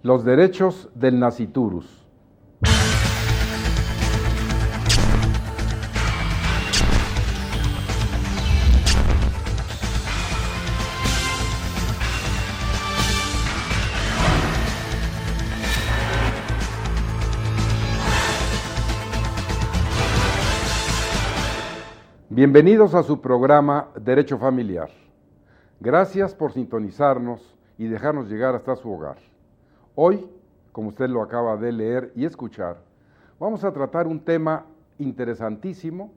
Los derechos del nasciturus. Bienvenidos a su programa Derecho Familiar. Gracias por sintonizarnos y dejarnos llegar hasta su hogar. Hoy, como usted lo acaba de leer y escuchar, vamos a tratar un tema interesantísimo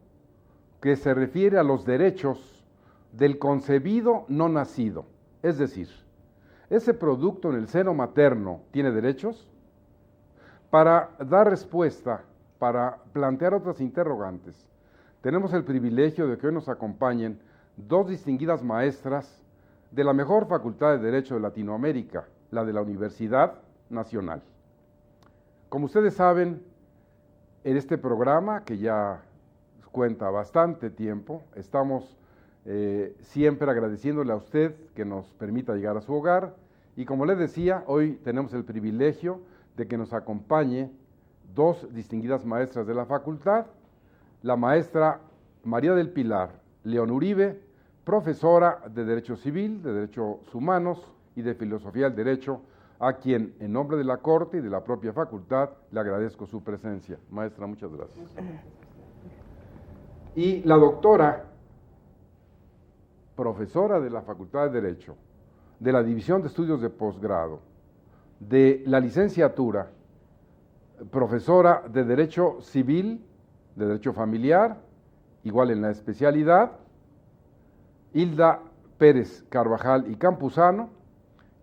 que se refiere a los derechos del concebido no nacido. Es decir, ¿ese producto en el seno materno tiene derechos? Para dar respuesta, para plantear otras interrogantes, tenemos el privilegio de que hoy nos acompañen dos distinguidas maestras de la mejor Facultad de Derecho de Latinoamérica, la de la Universidad Nacional. Como ustedes saben, en este programa, que ya cuenta bastante tiempo, estamos siempre agradeciéndole a usted que nos permita llegar a su hogar, y como les decía, hoy tenemos el privilegio de que nos acompañe dos distinguidas maestras de la facultad, la maestra María del Pilar León Uribe, profesora de Derecho Civil, de Derechos Humanos y de Filosofía del Derecho, a quien, en nombre de la Corte y de la propia facultad, le agradezco su presencia. Maestra, muchas gracias. Y la doctora, profesora de la Facultad de Derecho, de la División de Estudios de Posgrado, de la licenciatura, profesora de Derecho Civil, de Derecho Familiar, igual en la especialidad, Hilda Pérez Carvajal y Campuzano,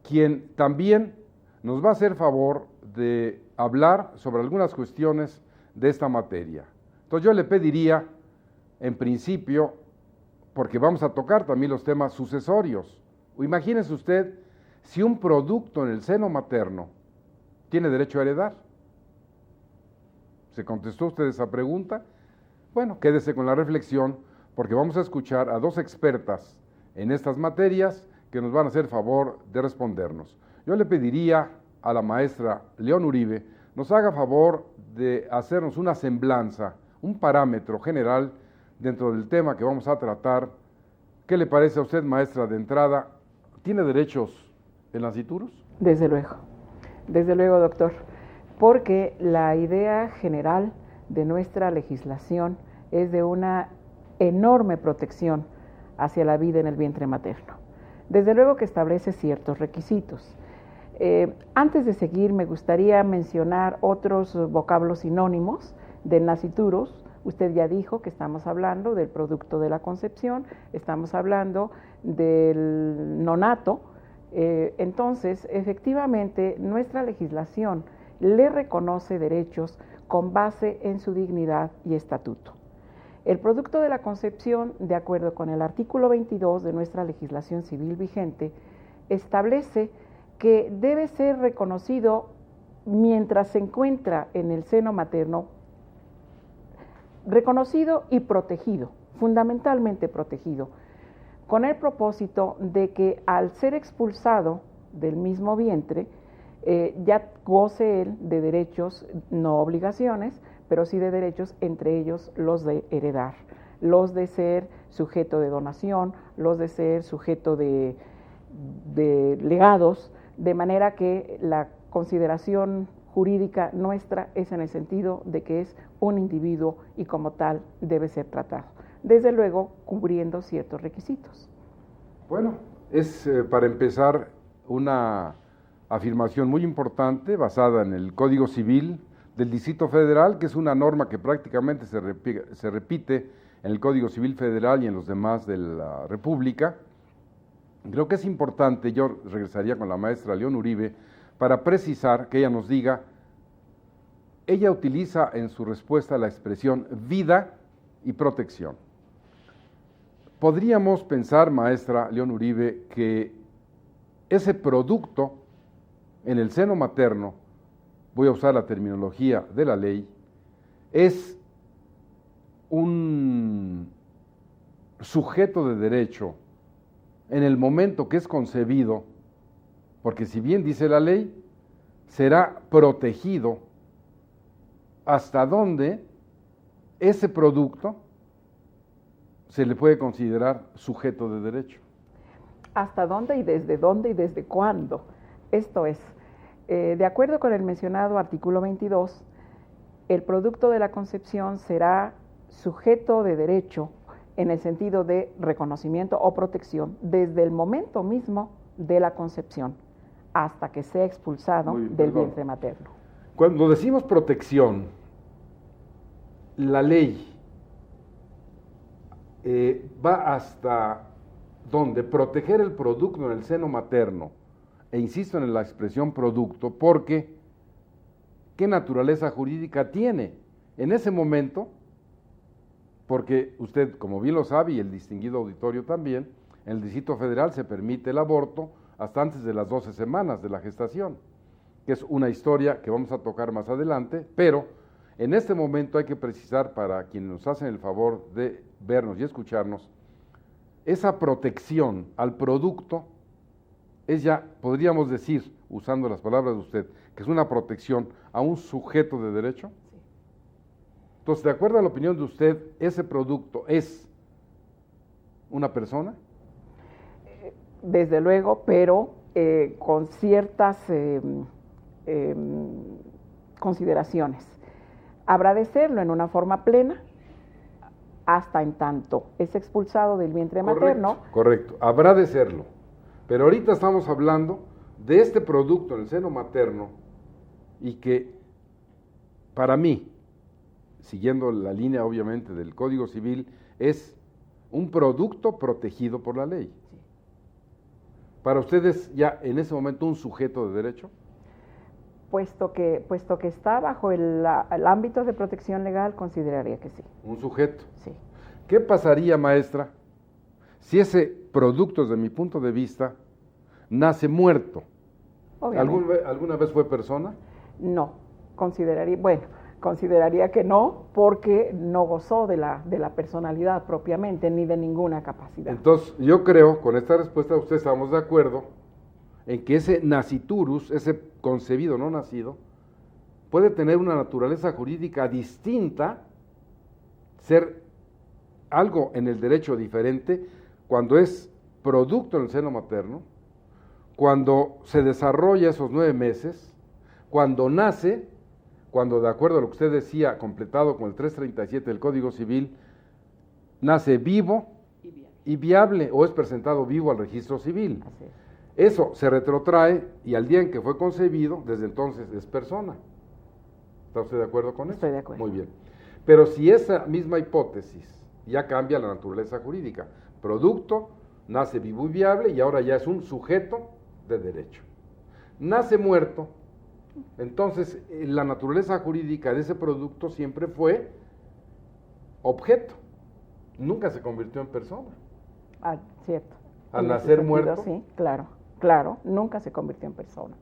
quien también nos va a hacer favor de hablar sobre algunas cuestiones de esta materia. Entonces yo le pediría, en principio, porque vamos a tocar también los temas sucesorios. Imagínese usted si un producto en el seno materno tiene derecho a heredar. ¿Se contestó usted esa pregunta? Bueno, quédese con la reflexión porque vamos a escuchar a dos expertas en estas materias que nos van a hacer favor de respondernos. Yo le pediría a la maestra León Uribe nos haga favor de hacernos una semblanza, un parámetro general dentro del tema que vamos a tratar. ¿Qué le parece a usted, maestra, de entrada? ¿Tiene derechos el nasciturus? Desde luego, doctor, porque la idea general de nuestra legislación es de una enorme protección hacia la vida en el vientre materno. Desde luego que establece ciertos requisitos. Antes de seguir, me gustaría mencionar otros vocablos sinónimos del nasciturus. Usted ya dijo que estamos hablando del producto de la concepción, estamos hablando del nonato. Entonces, efectivamente, nuestra legislación le reconoce derechos con base en su dignidad y estatuto. El producto de la concepción, de acuerdo con el artículo 22 de nuestra legislación civil vigente, establece que debe ser reconocido mientras se encuentra en el seno materno, reconocido y protegido, fundamentalmente protegido, con el propósito de que al ser expulsado del mismo vientre, ya goce él de derechos, no obligaciones, pero sí de derechos, entre ellos los de heredar, los de ser sujeto de donación, los de ser sujeto de legados, de manera que la consideración jurídica nuestra es en el sentido de que es un individuo y como tal debe ser tratado, desde luego cubriendo ciertos requisitos. Bueno, es para empezar una afirmación muy importante basada en el Código Civil del Distrito Federal, que es una norma que prácticamente se repite en el Código Civil Federal y en los demás de la República. Creo que es importante, yo regresaría con la maestra León Uribe, para precisar que ella nos diga, ella utiliza en su respuesta la expresión vida y protección. Podríamos pensar, maestra León Uribe, que ese producto en el seno materno, voy a usar la terminología de la ley, es un sujeto de derecho en el momento que es concebido, porque si bien dice la ley, será protegido hasta dónde ese producto se le puede considerar sujeto de derecho. ¿Hasta dónde y desde cuándo? Esto es, de acuerdo con el mencionado artículo 22, el producto de la concepción será sujeto de derecho en el sentido de reconocimiento o protección desde el momento mismo de la concepción hasta que sea expulsado del vientre materno. Cuando decimos protección, la ley va hasta donde proteger el producto en el seno materno, e insisto en la expresión producto, porque ¿qué naturaleza jurídica tiene? En ese momento, porque usted, como bien lo sabe, y el distinguido auditorio también, en el Distrito Federal se permite el aborto hasta antes de las 12 semanas de la gestación, que es una historia que vamos a tocar más adelante, pero en este momento hay que precisar para quienes nos hacen el favor de vernos y escucharnos, esa protección al producto es ya, podríamos decir, usando las palabras de usted, que es una protección a un sujeto de derecho. Sí. Entonces, de acuerdo a la opinión de usted, ¿ese producto es una persona? Desde luego, pero con ciertas consideraciones. Habrá de serlo en una forma plena hasta en tanto es expulsado del vientre materno. Correcto, habrá de serlo. Pero ahorita estamos hablando de este producto en el seno materno y que para mí, siguiendo la línea obviamente del Código Civil, es un producto protegido por la ley. Sí. ¿Para ustedes ya en ese momento un sujeto de derecho? Puesto que está bajo el ámbito de protección legal, consideraría que sí. Un sujeto. Sí. ¿Qué pasaría, maestra, si ese producto, desde mi punto de vista, nace muerto? ¿Alguna vez fue persona? No, consideraría que no, porque no gozó de la personalidad propiamente, ni de ninguna capacidad. Entonces, yo creo, con esta respuesta, usted estamos de acuerdo en que ese nasciturus, ese concebido no nacido, puede tener una naturaleza jurídica distinta, ser algo en el derecho diferente, cuando es producto en el seno materno, cuando se desarrolla esos 9 meses, cuando nace, cuando de acuerdo a lo que usted decía, completado con el 337 del Código Civil, nace vivo y viable, o es presentado vivo al registro civil. Así es. Eso se retrotrae y al día en que fue concebido, desde entonces es persona. ¿Está usted de acuerdo con eso? Estoy de acuerdo. Muy bien. Pero si esa misma hipótesis ya cambia la naturaleza jurídica, producto, nace vivo y viable y ahora ya es un sujeto de derecho. Nace muerto, entonces la naturaleza jurídica de ese producto siempre fue objeto, nunca se convirtió en persona. Ah, cierto. Al nacer sentido, muerto. Sí, claro, nunca se convirtió en persona.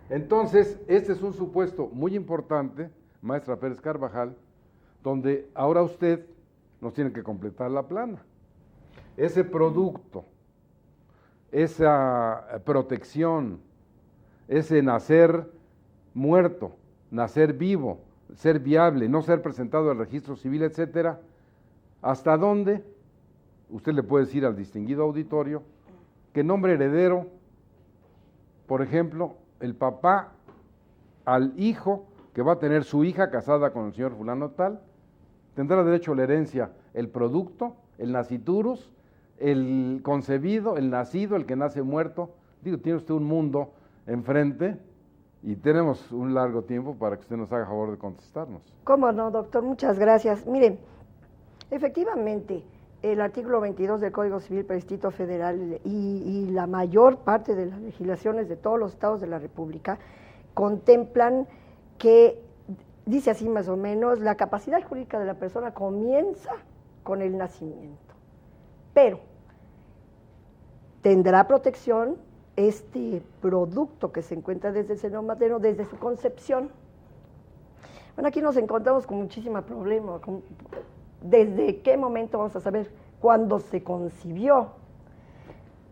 Entonces, este es un supuesto muy importante, maestra Pérez Carvajal, donde ahora usted nos tiene que completar la plana. Ese producto, esa protección, ese nacer muerto, nacer vivo, ser viable, no ser presentado al registro civil, etcétera, ¿hasta dónde? Usted le puede decir al distinguido auditorio que nombre heredero, por ejemplo, el papá al hijo que va a tener su hija casada con el señor fulano tal, tendrá derecho a la herencia el producto, el nasciturus, el concebido, el nacido, el que nace muerto. Digo, tiene usted un mundo enfrente y tenemos un largo tiempo para que usted nos haga favor de contestarnos. ¿Cómo no, doctor? Muchas gracias. Miren, efectivamente, el artículo 22 del Código Civil para el Distrito Federal y la mayor parte de las legislaciones de todos los estados de la República contemplan que, dice así más o menos, la capacidad jurídica de la persona comienza con el nacimiento, pero tendrá protección este producto que se encuentra desde el seno materno, desde su concepción. Bueno, aquí nos encontramos con muchísimo problema. ¿Desde qué momento vamos a saber cuándo se concibió?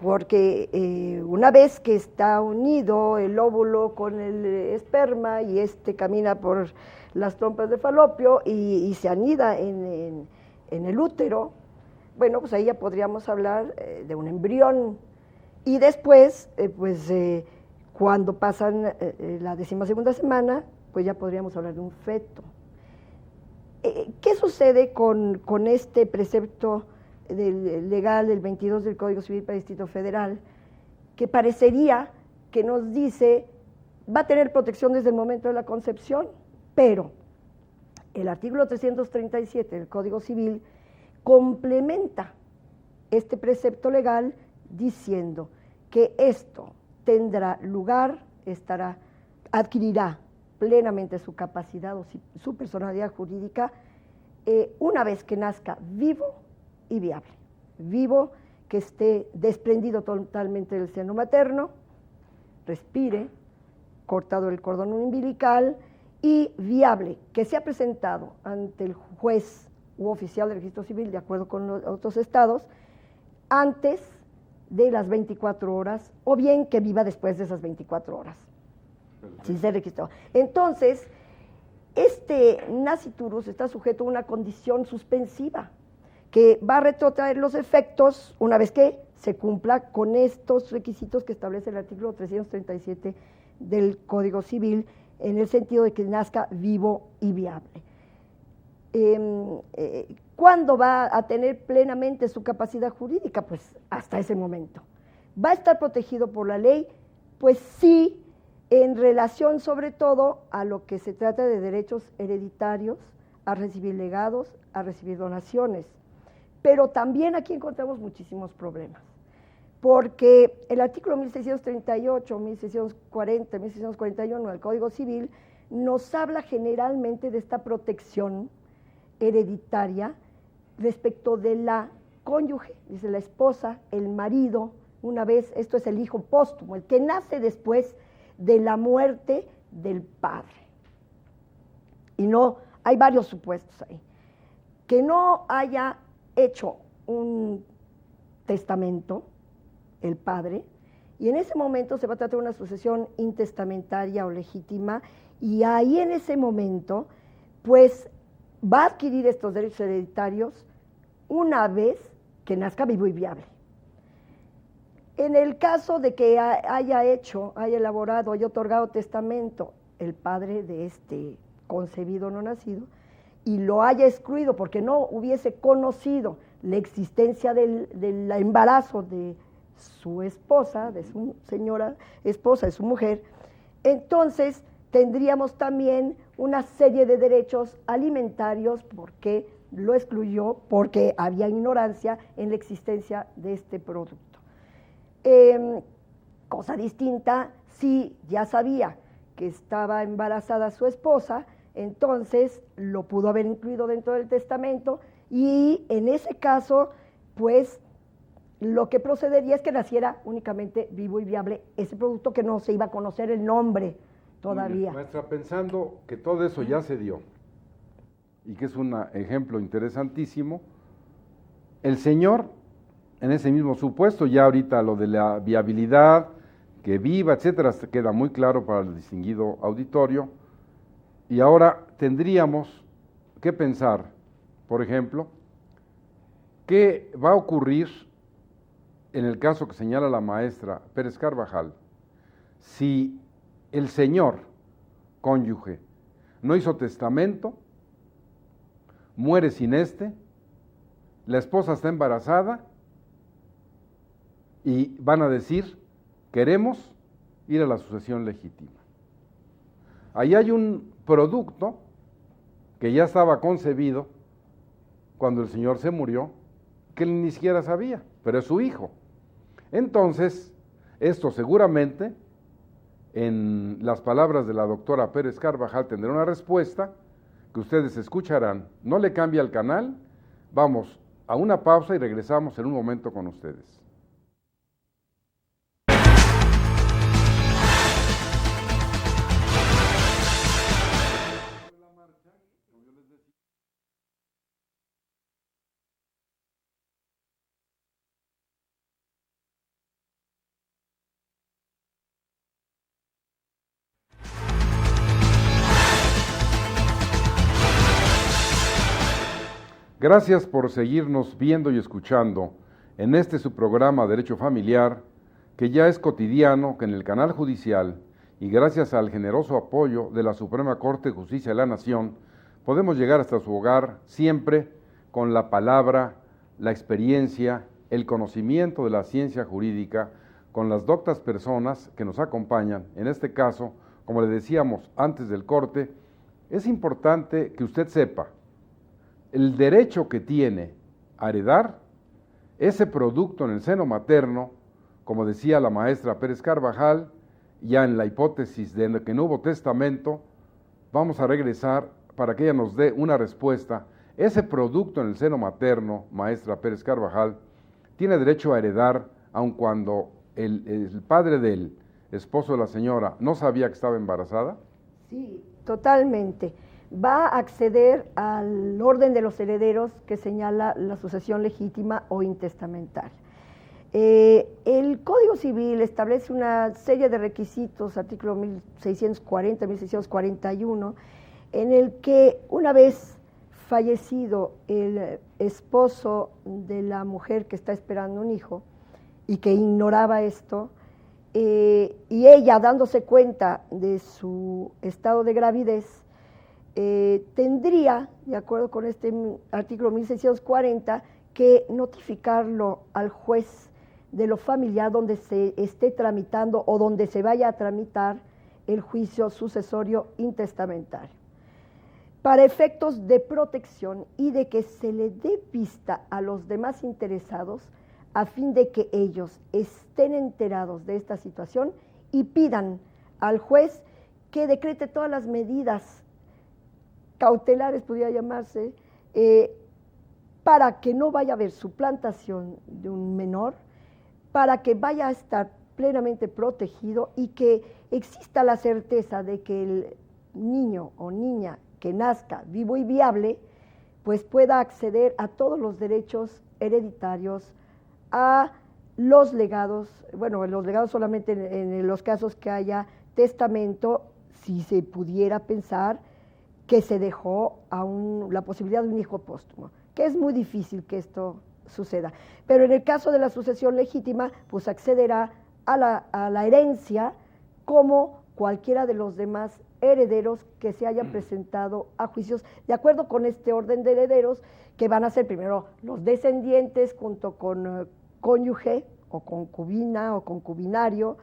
porque una vez que está unido el óvulo con el esperma y camina por las trompas de falopio y se anida en el útero, bueno, pues ahí ya podríamos hablar de un embrión. Y después, cuando pasan la 12ª semana, pues ya podríamos hablar de un feto. ¿Qué sucede con este precepto legal del 22 del Código Civil para el Distrito Federal, que parecería que nos dice va a tener protección desde el momento de la concepción, pero el artículo 337 del Código Civil complementa este precepto legal diciendo que esto tendrá lugar, adquirirá plenamente su capacidad o su personalidad jurídica una vez que nazca vivo y viable. Vivo, que esté desprendido totalmente del seno materno, respire, cortado el cordón umbilical, y viable, que sea presentado ante el juez u oficial del registro civil, de acuerdo con los otros estados, antes de las 24 horas, o bien que viva después de esas 24 horas, si se registró. Entonces, este nasciturus está sujeto a una condición suspensiva, que va a retrotraer los efectos una vez que se cumpla con estos requisitos que establece el artículo 337 del Código Civil, en el sentido de que nazca vivo y viable. ¿Cuándo va a tener plenamente su capacidad jurídica? Pues hasta ese momento. ¿Va a estar protegido por la ley? Pues sí, en relación sobre todo a lo que se trata de derechos hereditarios, a recibir legados, a recibir donaciones. Pero también aquí encontramos muchísimos problemas, porque el artículo 1638, 1640, 1641 del Código Civil nos habla generalmente de esta protección hereditaria respecto de la cónyuge, dice la esposa, el marido, una vez, esto es el hijo póstumo, el que nace después de la muerte del padre. Y no, hay varios supuestos ahí. Que no haya hecho un testamento, el padre, y en ese momento se va a tratar de una sucesión intestamentaria o legítima, y ahí en ese momento, pues, va a adquirir estos derechos hereditarios una vez que nazca vivo y viable. En el caso de que haya elaborado, haya otorgado testamento el padre de este concebido no nacido, y lo haya excluido porque no hubiese conocido la existencia del embarazo de su esposa, de su señora esposa, de su mujer, entonces tendríamos también una serie de derechos alimentarios porque lo excluyó, porque había ignorancia en la existencia de este producto. Cosa distinta, si ya sabía que estaba embarazada su esposa, entonces lo pudo haber incluido dentro del testamento, y en ese caso, pues, lo que procedería es que naciera únicamente vivo y viable ese producto, que no se iba a conocer el nombre todavía. Maestra, pensando que todo eso ya se dio, y que es un ejemplo interesantísimo, el señor, en ese mismo supuesto, ya ahorita lo de la viabilidad, que viva, etcétera, queda muy claro para el distinguido auditorio, y ahora tendríamos que pensar, por ejemplo, qué va a ocurrir en el caso que señala la maestra Pérez Carvajal, si el señor cónyuge no hizo testamento, muere sin la esposa está embarazada y van a decir, queremos ir a la sucesión legítima. Ahí hay un producto que ya estaba concebido cuando el señor se murió, que él ni siquiera sabía, pero es su hijo. Entonces, esto seguramente, en las palabras de la doctora Pérez Carvajal, tendrá una respuesta que ustedes escucharán. No le cambia el canal, vamos a una pausa y regresamos en un momento con ustedes. Gracias por seguirnos viendo y escuchando en este su programa Derecho Familiar, que ya es cotidiano que en el canal judicial, y gracias al generoso apoyo de la Suprema Corte de Justicia de la Nación, podemos llegar hasta su hogar siempre con la palabra, la experiencia, el conocimiento de la ciencia jurídica, con las doctas personas que nos acompañan. En este caso, como le decíamos antes del corte, es importante que usted sepa el derecho que tiene a heredar ese producto en el seno materno, como decía la maestra Pérez Carvajal, ya en la hipótesis de que no hubo testamento. Vamos a regresar para que ella nos dé una respuesta. Ese producto en el seno materno, maestra Pérez Carvajal, tiene derecho a heredar, aun cuando el padre del esposo de la señora no sabía que estaba embarazada. Sí, totalmente. Va a acceder al orden de los herederos que señala la sucesión legítima o intestamentaria. El Código Civil establece una serie de requisitos, artículo 1640, 1641, en el que una vez fallecido el esposo de la mujer que está esperando un hijo y que ignoraba esto, y ella dándose cuenta de su estado de gravidez, tendría, de acuerdo con este artículo 1640, que notificarlo al juez de lo familiar donde se esté tramitando o donde se vaya a tramitar el juicio sucesorio intestamentario. Para efectos de protección y de que se le dé vista a los demás interesados, a fin de que ellos estén enterados de esta situación y pidan al juez que decrete todas las medidas cautelares, podría llamarse, para que no vaya a haber suplantación de un menor, para que vaya a estar plenamente protegido y que exista la certeza de que el niño o niña que nazca vivo y viable, pues pueda acceder a todos los derechos hereditarios, a los legados, bueno, los legados solamente en los casos que haya testamento, si se pudiera pensar que se dejó la posibilidad de un hijo póstumo, que es muy difícil que esto suceda. Pero en el caso de la sucesión legítima, pues accederá a la herencia como cualquiera de los demás herederos que se hayan presentado a juicios, de acuerdo con este orden de herederos, que van a ser primero los descendientes junto con cónyuge o concubina o concubinario,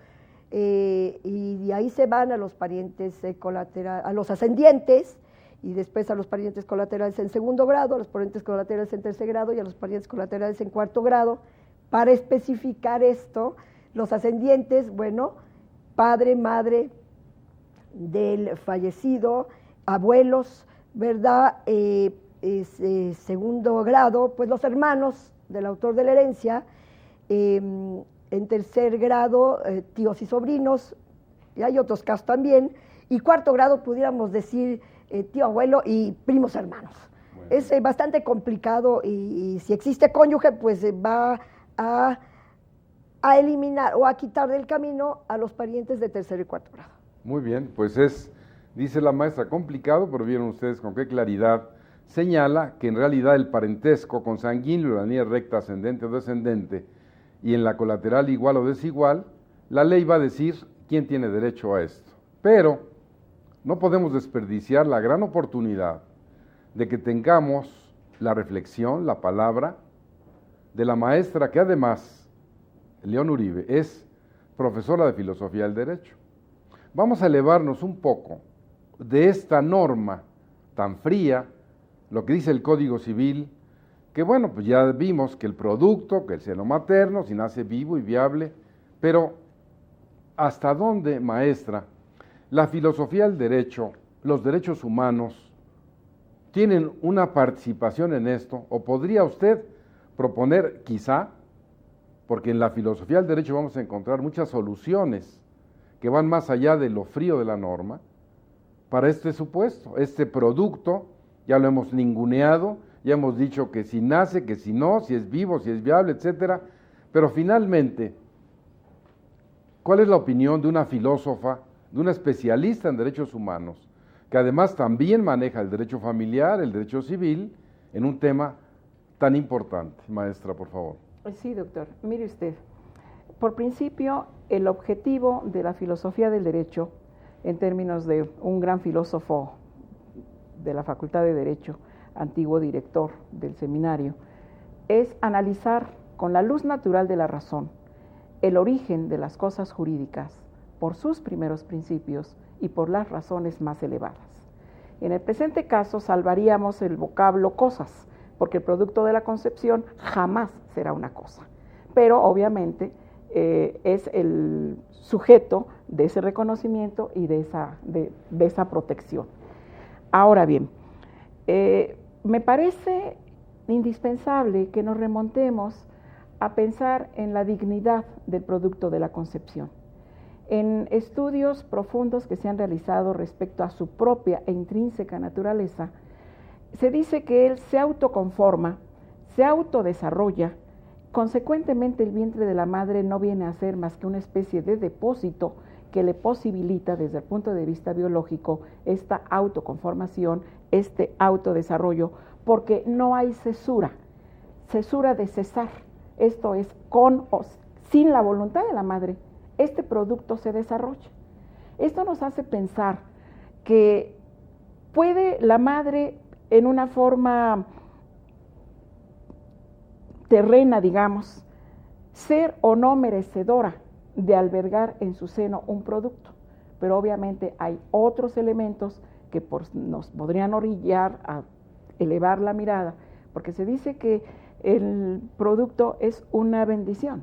y de ahí se van a los parientes colaterales, a los ascendientes, y después a los parientes colaterales en segundo grado, a los parientes colaterales en tercer grado y a los parientes colaterales en cuarto grado. Para especificar esto, los ascendientes, bueno, padre, madre del fallecido, abuelos, ¿verdad? Segundo grado, pues los hermanos del autor de la herencia, en tercer grado, tíos y sobrinos, y hay otros casos también, y cuarto grado pudiéramos decir tío, abuelo y primos hermanos. Bueno. Es bastante complicado y si existe cónyuge, pues va a eliminar o a quitar del camino a los parientes de tercero y cuarto grado. Muy bien, pues dice la maestra, complicado, pero vieron ustedes con qué claridad señala que en realidad el parentesco consanguíneo, la línea recta ascendente o descendente, y en la colateral igual o desigual, la ley va a decir quién tiene derecho a esto. Pero no podemos desperdiciar la gran oportunidad de que tengamos la reflexión, la palabra de la maestra que además, León Uribe, es profesora de Filosofía del Derecho. Vamos a elevarnos un poco de esta norma tan fría, lo que dice el Código Civil, que bueno, pues ya vimos que el producto, que el seno materno, si nace vivo y viable, pero ¿hasta dónde, maestra, la filosofía del derecho, los derechos humanos, tienen una participación en esto? ¿O podría usted proponer, quizá, porque en la filosofía del derecho vamos a encontrar muchas soluciones que van más allá de lo frío de la norma, para este supuesto, este producto, ya lo hemos ninguneado, ya hemos dicho que si nace, que si no, si es vivo, si es viable, etcétera, pero finalmente, ¿cuál es la opinión de una filósofa, de una especialista en derechos humanos, que además también maneja el derecho familiar, el derecho civil, en un tema tan importante? Maestra, por favor. Sí, doctor. Mire usted, por principio, el objetivo de la filosofía del derecho, en términos de un gran filósofo de la Facultad de Derecho, antiguo director del seminario, es analizar con la luz natural de la razón el origen de las cosas jurídicas por sus primeros principios y por las razones más elevadas. En el presente caso salvaríamos el vocablo cosas, porque el producto de la concepción jamás será una cosa, pero obviamente es el sujeto de ese reconocimiento y de esa protección. Ahora bien, me parece indispensable que nos remontemos a pensar en la dignidad del producto de la concepción. En estudios profundos que se han realizado respecto a su propia e intrínseca naturaleza, se dice que él se autoconforma, se autodesarrolla, consecuentemente el vientre de la madre no viene a ser más que una especie de depósito que le posibilita desde el punto de vista biológico esta autoconformación, este autodesarrollo, porque no hay cesura de cesar, esto es, con o sin la voluntad de la madre, este producto se desarrolla. Esto nos hace pensar que puede la madre en una forma terrena, digamos, ser o no merecedora de albergar en su seno un producto, pero obviamente hay otros elementos que nos podrían orillar a elevar la mirada, porque se dice que el producto es una bendición.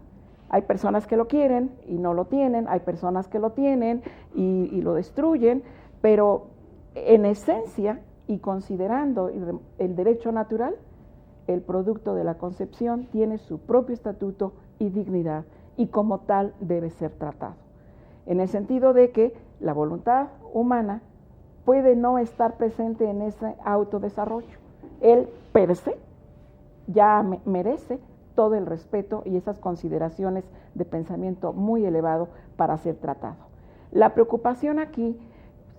Hay personas que lo quieren y no lo tienen, hay personas que lo tienen y lo destruyen, pero en esencia y considerando el derecho natural, el producto de la concepción tiene su propio estatuto y dignidad y como tal debe ser tratado. En el sentido de que la voluntad humana puede no estar presente en ese autodesarrollo. Él per se ya merece todo el respeto y esas consideraciones de pensamiento muy elevado para ser tratado. La preocupación aquí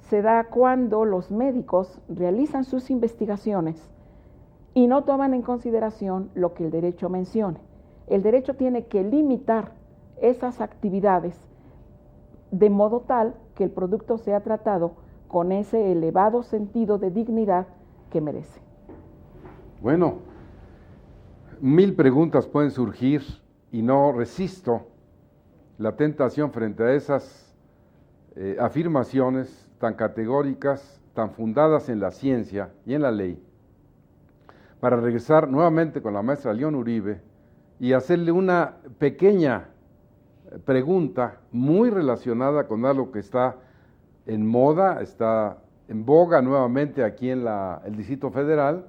se da cuando los médicos realizan sus investigaciones y no toman en consideración lo que el derecho mencione. El derecho tiene que limitar esas actividades de modo tal que el producto sea tratado con ese elevado sentido de dignidad que merece. Bueno, 1000 preguntas pueden surgir y no resisto la tentación frente a esas afirmaciones tan categóricas, tan fundadas en la ciencia y en la ley, para regresar nuevamente con la maestra León Uribe y hacerle una pequeña pregunta muy relacionada con algo que está en moda, está en boga nuevamente aquí en el Distrito Federal,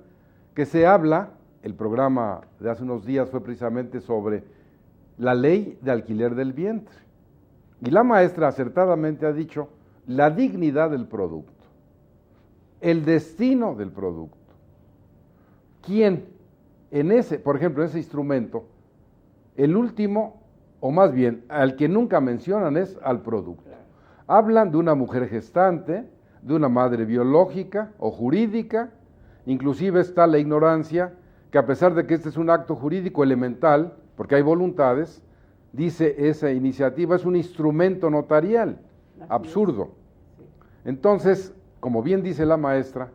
que se habla, el programa de hace unos días fue precisamente sobre la ley de alquiler del vientre. Y la maestra acertadamente ha dicho la dignidad del producto, el destino del producto. ¿Quién en ese, por ejemplo, ese instrumento, el último, o más bien, al que nunca mencionan es al producto? Hablan de una mujer gestante, de una madre biológica o jurídica, inclusive está la ignorancia que a pesar de que este es un acto jurídico elemental, porque hay voluntades, dice esa iniciativa es un instrumento notarial, absurdo. Entonces, como bien dice la maestra,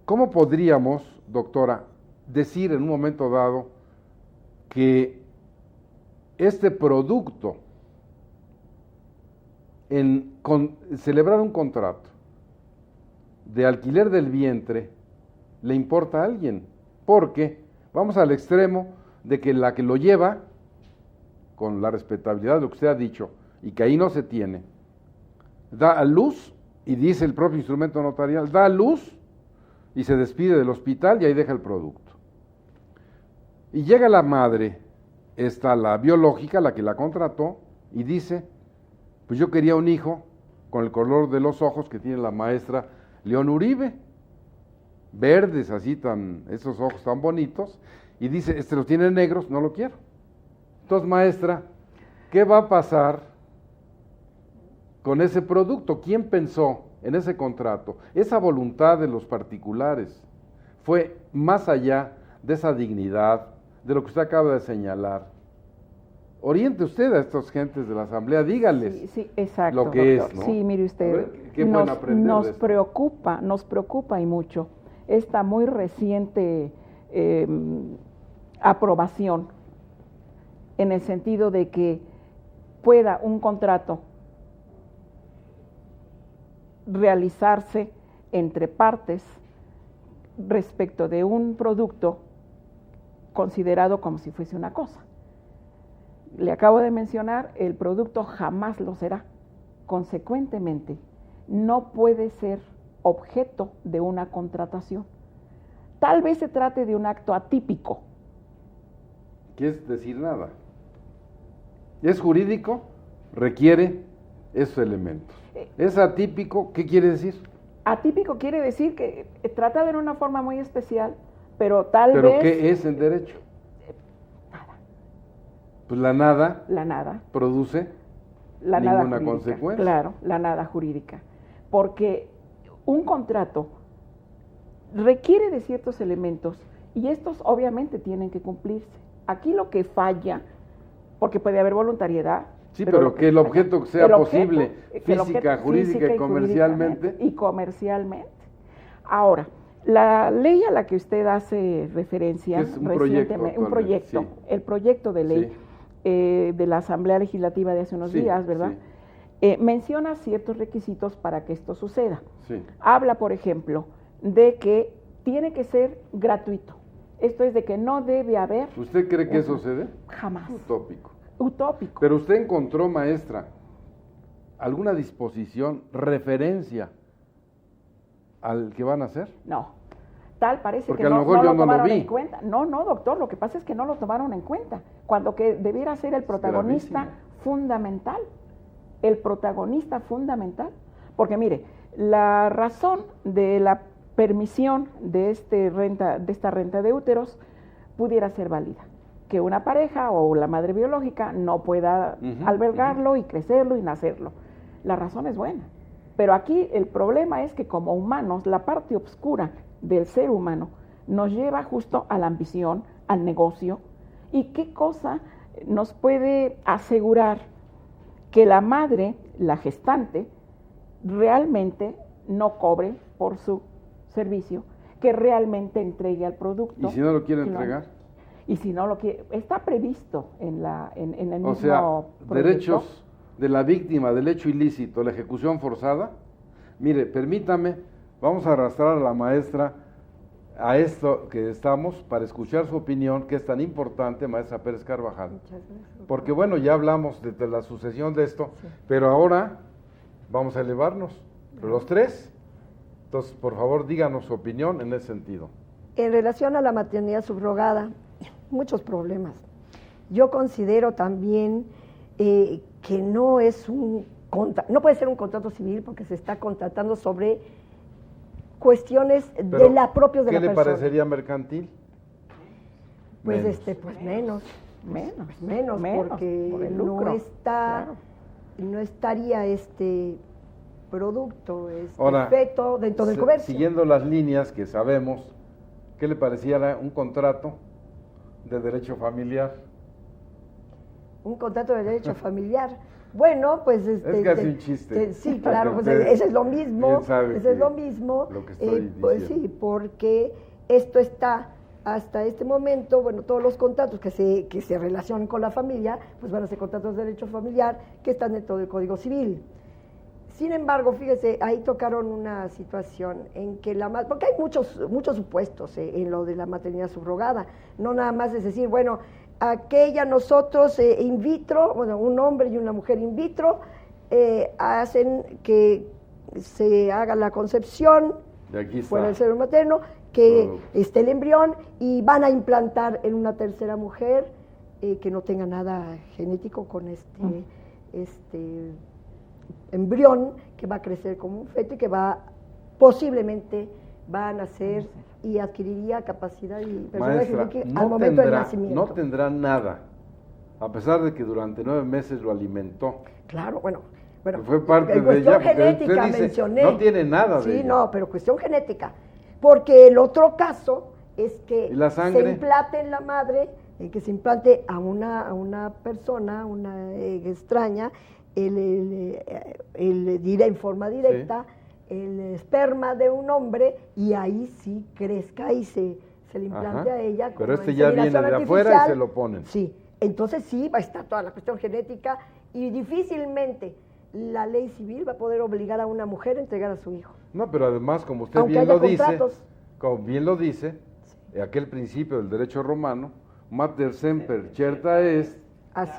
¿cómo podríamos, doctora, decir en un momento dado que este producto, celebrar un contrato de alquiler del vientre, le importa a alguien? Porque vamos al extremo de que la que lo lleva, con la respetabilidad de lo que usted ha dicho, y que ahí no se tiene, da a luz, y dice el propio instrumento notarial, da a luz y se despide del hospital y ahí deja el producto. Y llega la madre, está la biológica, la que la contrató, y dice, pues yo quería un hijo con el color de los ojos que tiene la maestra León Uribe, verdes así, esos ojos tan bonitos, y dice, los tiene negros, no lo quiero. Entonces, maestra, ¿qué va a pasar con ese producto? ¿Quién pensó en ese contrato? Esa voluntad de los particulares fue más allá de esa dignidad, de lo que usted acaba de señalar. Oriente usted a estas gentes de la Asamblea, dígales sí, exacto, lo que doctor. es, ¿no? Sí, mire usted, A ver, ¿qué pueden aprender nos de esto? preocupa y mucho esta muy reciente aprobación, en el sentido de que pueda un contrato realizarse entre partes respecto de un producto considerado como si fuese una cosa. Le acabo de mencionar, el producto jamás lo será. Consecuentemente, no puede ser objeto de una contratación. Tal vez se trate de un acto atípico. ¿Qué es decir nada? ¿Es jurídico? Requiere esos elementos. ¿Es atípico? ¿Qué quiere decir? Atípico quiere decir que trata de una forma muy especial, pero tal vez... ¿Pero qué es en derecho? Nada. Pues la nada La nada. produce La nada ninguna jurídica. consecuencia. Claro, la nada jurídica. Porque un contrato requiere de ciertos elementos y estos obviamente tienen que cumplirse. Aquí lo que falla, porque puede haber voluntariedad. Sí, pero que el objeto sea posible, física, jurídica y comercialmente. Y comercialmente. Ahora, la ley a la que usted hace referencia es un proyecto, sí. El proyecto de ley de la Asamblea Legislativa de hace unos días, ¿verdad? Sí. Menciona ciertos requisitos para que esto suceda. Sí. Habla, por ejemplo, de que tiene que ser gratuito. Esto es de que no debe haber... ¿Usted cree que eso se dé? Jamás. Utópico. Utópico. Pero usted encontró, maestra, alguna disposición, referencia al que van a hacer. No. Tal parece porque que a lo mejor yo lo tomaron vi en cuenta. No, doctor, lo que pasa es que no lo tomaron en cuenta. Cuando que debiera ser el protagonista fundamental. El protagonista fundamental. Porque mire, la razón de la permisión de esta renta de úteros pudiera ser válida. Que una pareja o la madre biológica no pueda albergarlo y crecerlo y nacerlo. La razón es buena. Pero aquí el problema es que como humanos, la parte oscura del ser humano nos lleva justo a la ambición, al negocio. ¿Y qué cosa nos puede asegurar que la madre, la gestante, realmente no cobre por su servicio, que realmente entregue al producto? ¿Y si no lo quiere entregar? Y si no lo quiere, está previsto en el mismo proyecto. Derechos de la víctima del hecho ilícito, la ejecución forzada. Mire, permítame, vamos a arrastrar a la maestra a esto que estamos para escuchar su opinión, que es tan importante, maestra Pérez Carvajal. Muchas gracias. Porque bueno, ya hablamos de la sucesión de esto, pero ahora vamos a elevarnos, los tres. Entonces, por favor, díganos su opinión en ese sentido. En relación a la maternidad subrogada, muchos problemas. Yo considero también que no es no puede ser un contrato civil porque se está contratando sobre cuestiones propios de la persona. ¿Qué le parecería mercantil? Pues menos. Menos, porque por el lucro, claro. No estaría este producto, Ahora, efecto dentro del comercio. Siguiendo las líneas que sabemos, ¿qué le parecía un contrato de derecho familiar? Un contrato de derecho familiar. Bueno, pues es casi un chiste. Sí, claro, pues eso es lo mismo. Eso es lo mismo. Lo que estoy pues sí, porque esto está hasta este momento, bueno, todos los contratos que se relacionan con la familia, pues van a ser contratos de derecho familiar que están dentro del Código Civil. Sin embargo, fíjese, ahí tocaron una situación en que porque hay muchos supuestos en lo de la maternidad subrogada, no nada más es decir, bueno, aquella nosotros in vitro, bueno, un hombre y una mujer in vitro, hacen que se haga la concepción fuera del seno materno, que esté el embrión y van a implantar en una tercera mujer que no tenga nada genético con este embrión que va a crecer como un feto y que posiblemente va a nacer y adquiriría capacidad y personalidad genética al momento del nacimiento. No tendrá nada, a pesar de que durante 9 meses lo alimentó. Claro, bueno, fue parte de cuestión ella, genética usted dice, mencioné. no tiene nada de Sí, ella. no, pero cuestión genética. Porque el otro caso es que ¿Y la sangre? se implante en la madre, que se implante a una persona, una extraña, dirá en forma directa, el esperma de un hombre, y ahí sí crezca y se le implante a ella. Pero ya viene de afuera y se lo ponen. Sí, entonces sí va a estar toda la cuestión genética y difícilmente la ley civil va a poder obligar a una mujer a entregar a su hijo. No, pero además, como usted bien lo dice, aquel principio del derecho romano, mater semper certa est,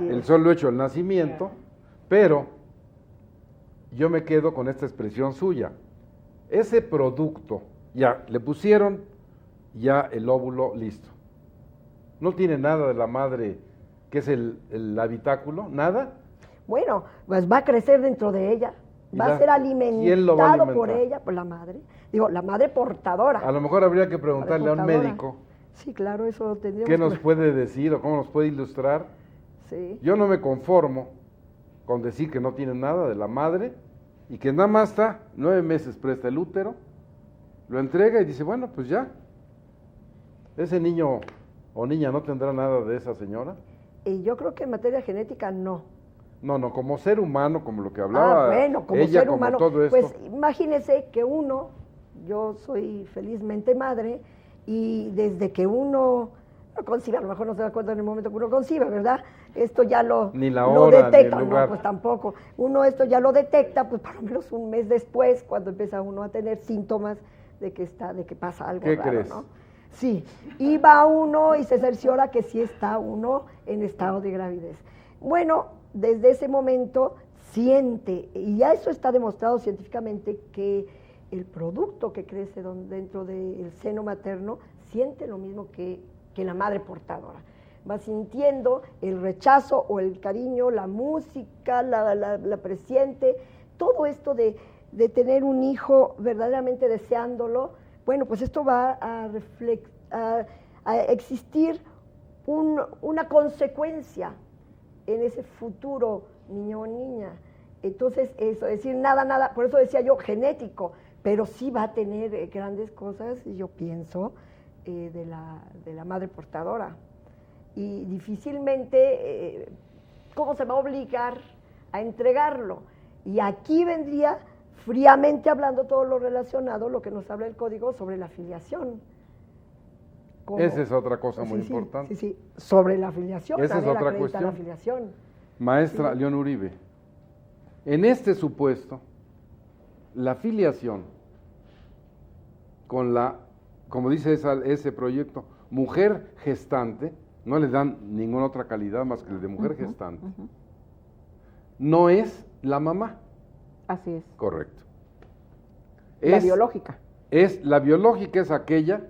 el solo hecho del nacimiento, pero yo me quedo con esta expresión suya. Ese producto, ya le pusieron ya el óvulo listo. No tiene nada de la madre, que es el habitáculo, nada. Bueno, pues va a crecer dentro de ella, va a ser alimentado por ella, por la madre. Digo, la madre portadora. A lo mejor habría que preguntarle a un médico. Sí, claro, eso tendríamos ¿Qué nos puede decir o cómo nos puede ilustrar? Sí. Yo no me conformo con decir que no tiene nada de la madre y que nada más está 9 meses presta el útero, lo entrega y dice, bueno, pues ya. ¿Ese niño o niña no tendrá nada de esa señora? Y yo creo que en materia genética no. No, como ser humano, como lo que hablaba bueno, como ella, ser como humano, todo esto. pues imagínese que yo soy felizmente madre, y desde que uno concibe, a lo mejor no se da cuenta en el momento que uno concibe, ¿verdad? Esto ya ni la hora, detecta, ni el lugar. No, pues tampoco. Uno esto ya lo detecta, pues por lo menos un mes después, cuando empieza uno a tener síntomas de que pasa algo ¿Qué raro, crees? ¿no? Sí, y va uno y se cerciora que sí está uno en estado de gravidez. Bueno, desde ese momento siente, y ya eso está demostrado científicamente, que el producto que crece dentro del seno materno siente lo mismo que la madre portadora. Va sintiendo el rechazo o el cariño, la música, la presiente, todo esto de tener un hijo verdaderamente deseándolo. Bueno, pues esto va a existir una consecuencia en ese futuro niño o niña. Entonces, eso, es decir, nada, por eso decía yo genético, pero sí va a tener grandes cosas, yo pienso, de la madre portadora. Y difícilmente, ¿cómo se va a obligar a entregarlo? Y aquí vendría, fríamente hablando, todo lo relacionado, lo que nos habla el código sobre la filiación. Esa es otra cosa muy importante. Sí, sobre la filiación. Esa es otra cuestión. La filiación. Maestra León Uribe, en este supuesto, la filiación con como dice ese proyecto, mujer gestante, no le dan ninguna otra calidad más que el de mujer gestante, no es la mamá. Así es. Correcto. La biológica. La biológica es aquella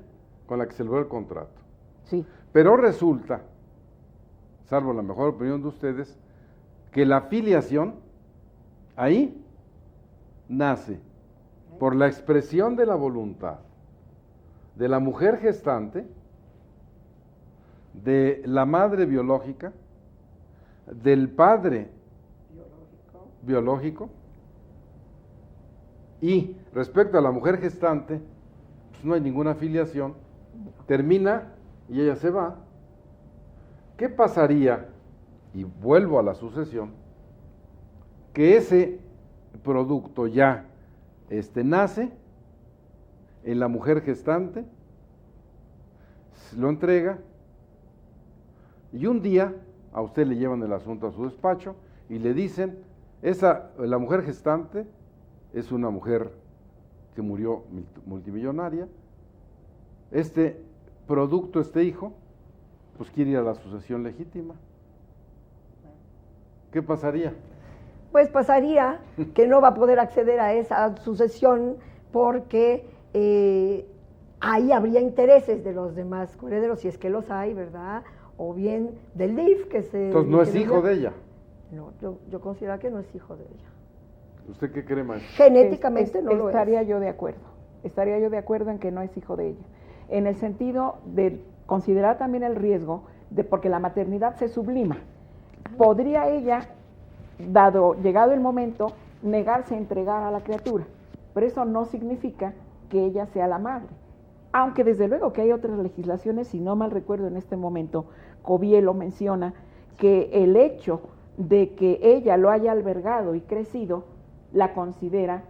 con la que se logró el contrato. Sí. Pero resulta, salvo la mejor opinión de ustedes, que la filiación ahí nace por la expresión de la voluntad de la mujer gestante, de la madre biológica, del padre biológico, y respecto a la mujer gestante, pues no hay ninguna filiación, termina y ella se va. ¿Qué pasaría? Y vuelvo a la sucesión, que ese producto ya nace en la mujer gestante, lo entrega, y un día a usted le llevan el asunto a su despacho y le dicen, la mujer gestante es una mujer que murió multimillonaria, este producto, este hijo, pues quiere ir a la sucesión legítima. ¿Qué pasaría? Pues pasaría que no va a poder acceder a esa sucesión porque ahí habría intereses de los demás herederos, si es que los hay, ¿verdad? O bien del DIF, que se... Entonces no es hijo de ella. No, yo considero que no es hijo de ella. ¿Usted qué cree, maestra? Genéticamente no lo es. Estaría yo de acuerdo en que no es hijo de ella, en el sentido de considerar también el riesgo de porque la maternidad se sublima. Podría ella, llegado el momento, negarse a entregar a la criatura, pero eso no significa que ella sea la madre. Aunque desde luego que hay otras legislaciones, si no mal recuerdo en este momento, Covielo menciona que el hecho de que ella lo haya albergado y crecido, la considera,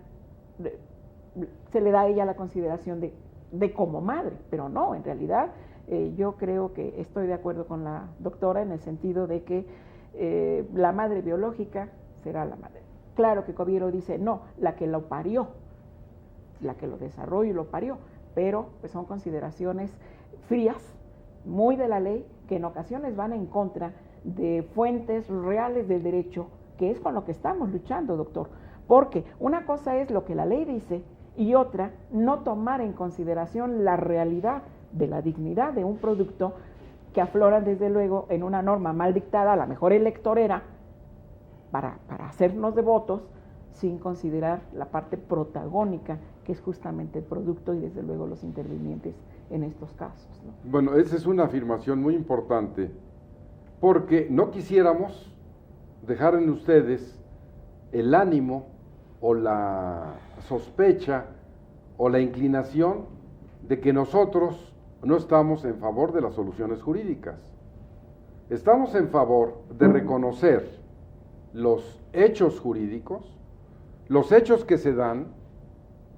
se le da a ella la consideración de como madre, pero no, en realidad yo creo que estoy de acuerdo con la doctora en el sentido de que la madre biológica será la madre. Claro que Covielo dice, no, la que lo parió, la que lo desarrolló y lo parió, pero pues son consideraciones frías, muy de la ley, que en ocasiones van en contra de fuentes reales del derecho, que es con lo que estamos luchando, doctor, porque una cosa es lo que la ley dice y otra, no tomar en consideración la realidad de la dignidad de un producto que aflora desde luego en una norma mal dictada, a lo mejor electorera, para hacernos devotos, sin considerar la parte protagónica, que es justamente el producto y desde luego los intervinientes en estos casos, ¿no? Bueno, esa es una afirmación muy importante, porque no quisiéramos dejar en ustedes el ánimo o la sospecha o la inclinación de que nosotros no estamos en favor de las soluciones jurídicas. Estamos en favor de reconocer los hechos jurídicos, los hechos que se dan.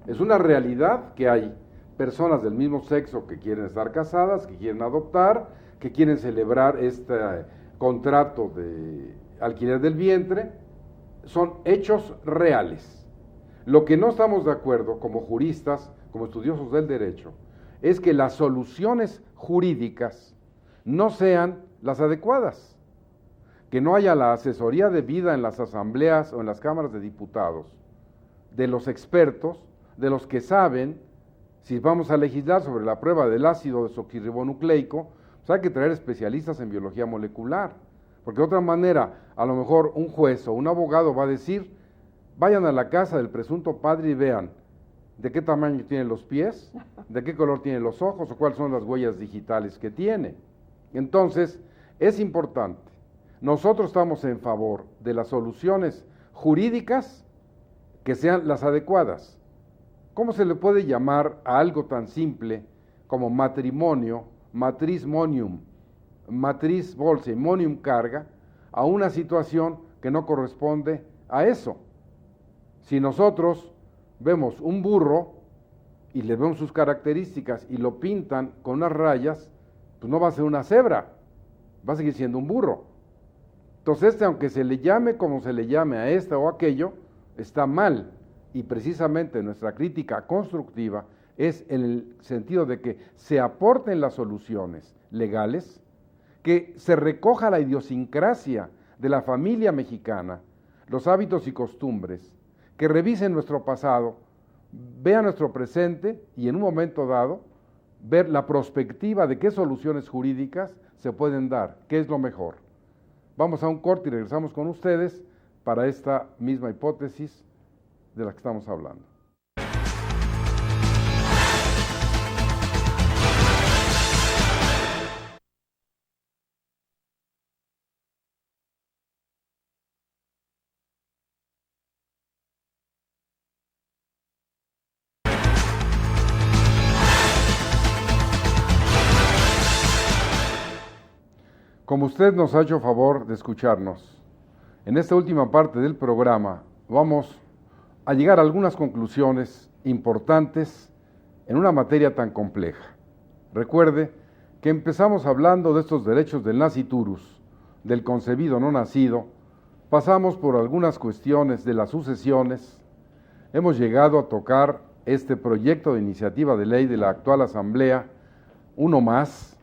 Es una realidad que hay personas del mismo sexo que quieren estar casadas, que quieren adoptar, que quieren celebrar este contrato de alquiler del vientre. Son hechos reales. Lo que no estamos de acuerdo como juristas, como estudiosos del derecho, es que las soluciones jurídicas no sean las adecuadas, que no haya la asesoría debida en las asambleas o en las cámaras de diputados de los expertos, de los que saben. Si vamos a legislar sobre la prueba del ácido desoxirribonucleico, pues hay que traer especialistas en biología molecular, porque de otra manera, a lo mejor un juez o un abogado va a decir, vayan a la casa del presunto padre y vean de qué tamaño tienen los pies, de qué color tienen los ojos o cuáles son las huellas digitales que tiene. Entonces, es importante. Nosotros estamos en favor de las soluciones jurídicas que sean las adecuadas. ¿Cómo se le puede llamar a algo tan simple como matrimonio, matriz monium, matriz bolsa y monium carga, a una situación que no corresponde a eso? Si nosotros vemos un burro y le vemos sus características y lo pintan con unas rayas, pues no va a ser una cebra, va a seguir siendo un burro. Entonces aunque se le llame como se le llame a esta o aquello, está mal. Y precisamente nuestra crítica constructiva es en el sentido de que se aporten las soluciones legales, que se recoja la idiosincrasia de la familia mexicana, los hábitos y costumbres, que revisen nuestro pasado, vean nuestro presente y en un momento dado ver la perspectiva de qué soluciones jurídicas se pueden dar, qué es lo mejor. Vamos a un corte y regresamos con ustedes para esta misma hipótesis de la que estamos hablando. Como usted nos ha hecho favor de escucharnos, en esta última parte del programa vamos a llegar a algunas conclusiones importantes en una materia tan compleja. Recuerde que empezamos hablando de estos derechos del nasciturus, del concebido no nacido, pasamos por algunas cuestiones de las sucesiones, hemos llegado a tocar este proyecto de iniciativa de ley de la actual Asamblea, uno más,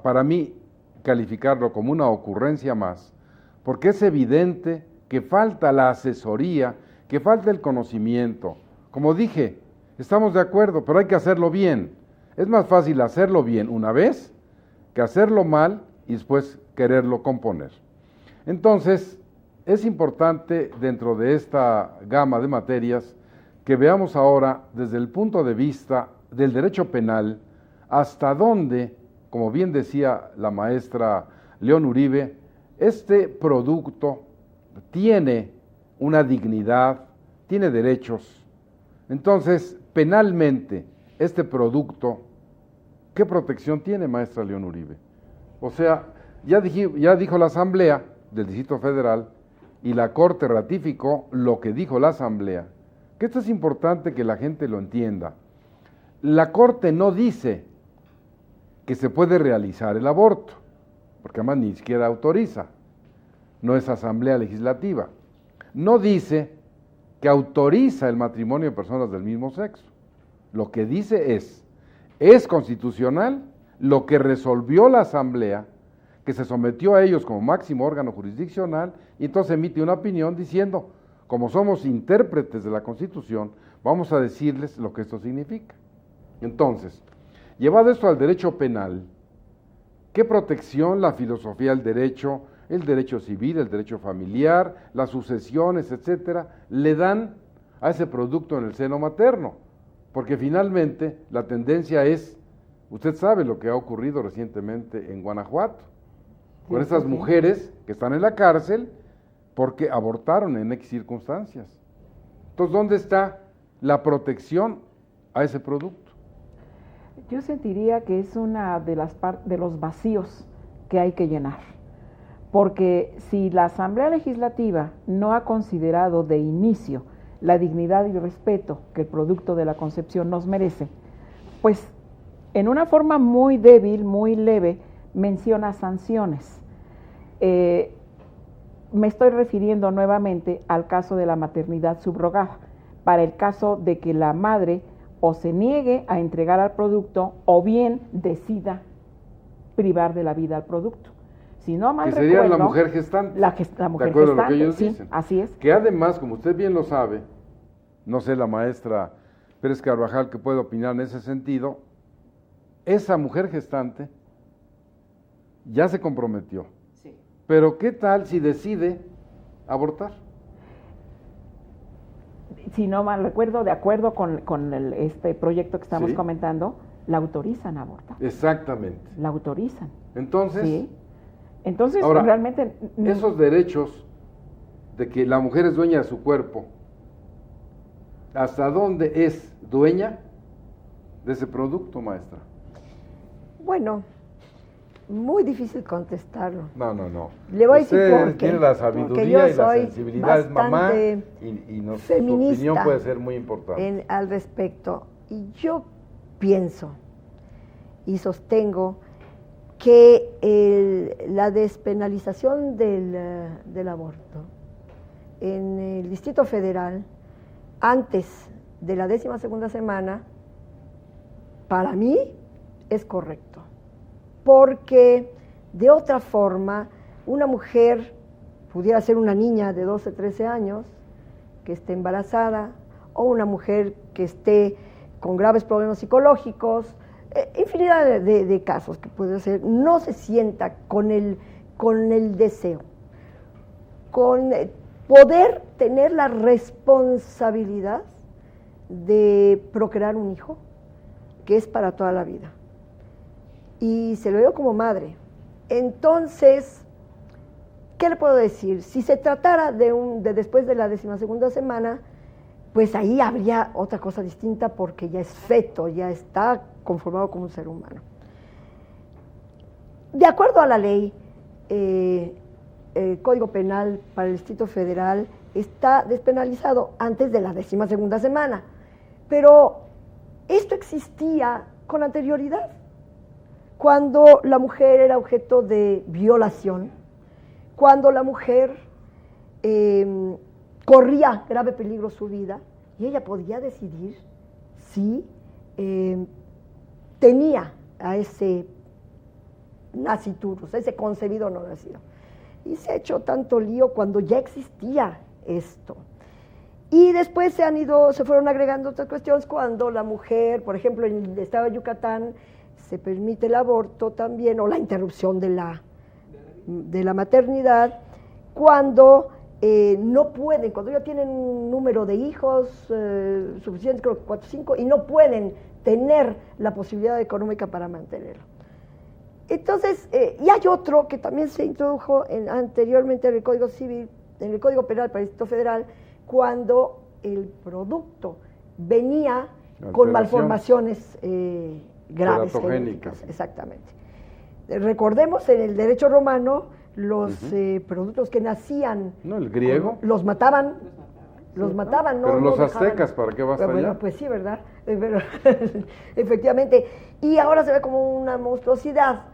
para mí calificarlo como una ocurrencia más, porque es evidente que falta la asesoría, que falta el conocimiento. Como dije, estamos de acuerdo, pero hay que hacerlo bien. Es más fácil hacerlo bien una vez que hacerlo mal y después quererlo componer. Entonces, es importante dentro de esta gama de materias que veamos ahora desde el punto de vista del derecho penal hasta dónde, como bien decía la maestra León Uribe, este producto tiene una dignidad, tiene derechos. Entonces, penalmente, este producto, ¿qué protección tiene, maestra León Uribe? O sea, ya dijo la Asamblea del Distrito Federal y la Corte ratificó lo que dijo la Asamblea, que esto es importante que la gente lo entienda. La Corte no dice que se puede realizar el aborto, porque además ni siquiera autoriza, no es Asamblea Legislativa. No dice que autoriza el matrimonio de personas del mismo sexo. Lo que dice es constitucional lo que resolvió la Asamblea, que se sometió a ellos como máximo órgano jurisdiccional, y entonces emite una opinión diciendo, como somos intérpretes de la Constitución, vamos a decirles lo que esto significa. Entonces, llevado esto al derecho penal, ¿qué protección la filosofía del derecho, el derecho civil, el derecho familiar, las sucesiones, etcétera, le dan a ese producto en el seno materno? Porque finalmente la tendencia es, usted sabe lo que ha ocurrido recientemente en Guanajuato, con esas mujeres que están en la cárcel porque abortaron en X circunstancias. Entonces, ¿dónde está la protección a ese producto? Yo sentiría que es una de los vacíos que hay que llenar, porque si la Asamblea Legislativa no ha considerado de inicio la dignidad y el respeto que el producto de la concepción nos merece, pues en una forma muy débil, muy leve, menciona sanciones. Me estoy refiriendo nuevamente al caso de la maternidad subrogada, para el caso de que la madre o se niegue a entregar al producto o bien decida privar de la vida al producto. Si no mal recuerdo, sería la mujer gestante. La mujer de acuerdo gestante, a lo que ellos sí, dicen. así es. Que además, como usted bien lo sabe, no sé la maestra Pérez Carvajal que puede opinar en ese sentido, esa mujer gestante ya se comprometió. Sí. Pero ¿qué tal si decide abortar? Si no mal recuerdo, de acuerdo con este proyecto que estamos Sí. comentando, la autorizan a abortar. Exactamente. La autorizan. Entonces, Sí. Entonces, ahora, realmente... esos derechos de que la mujer es dueña de su cuerpo, ¿hasta dónde es dueña de ese producto, maestra? Bueno, muy difícil contestarlo. No. Le voy a decir Usted por qué. tiene la Porque sabiduría yo y la soy sensibilidad, es mamá, bastante y su feminista opinión puede ser muy importante. al respecto. Y yo pienso y sostengo que la despenalización del aborto en el Distrito Federal, antes de la 12ª semana, para mí es correcto. Porque de otra forma, una mujer pudiera ser una niña de 12, 13 años que esté embarazada, o una mujer que esté con graves problemas psicológicos, infinidad de casos que puede ser, no se sienta con el deseo, con poder tener la responsabilidad de procrear un hijo que es para toda la vida. Y se lo digo como madre. Entonces, ¿qué le puedo decir? Si se tratara de después de la 12ª semana, pues ahí habría otra cosa distinta porque ya es feto, ya está conformado como un ser humano. De acuerdo a la ley, el Código Penal para el Distrito Federal está despenalizado antes de la 12ª semana, pero esto existía con anterioridad. Cuando la mujer era objeto de violación, cuando la mujer corría grave peligro su vida, y ella podía decidir si tenía a ese naciturus, a ese concebido no nacido. Y se ha hecho tanto lío cuando ya existía esto. Y después se fueron agregando otras cuestiones cuando la mujer, por ejemplo, en el estado de Yucatán, se permite el aborto también, o la interrupción de la maternidad, cuando no pueden, cuando ya tienen un número de hijos suficiente, creo que 4 o 5, y no pueden tener la posibilidad económica para mantenerlo. Entonces, y hay otro que también se introdujo anteriormente en el Código Civil, en el Código Penal para el Distrito Federal, cuando el producto venía con malformaciones graves. Teratogénicas. Exactamente. Recordemos, en el derecho romano, los productos que nacían... ¿No, el griego? Los mataban. Los mataban, ¿no? Pero los no aztecas, ¿para qué vas pero, allá? bueno, pues sí, ¿verdad? Pero, efectivamente. Y ahora se ve como una monstruosidad.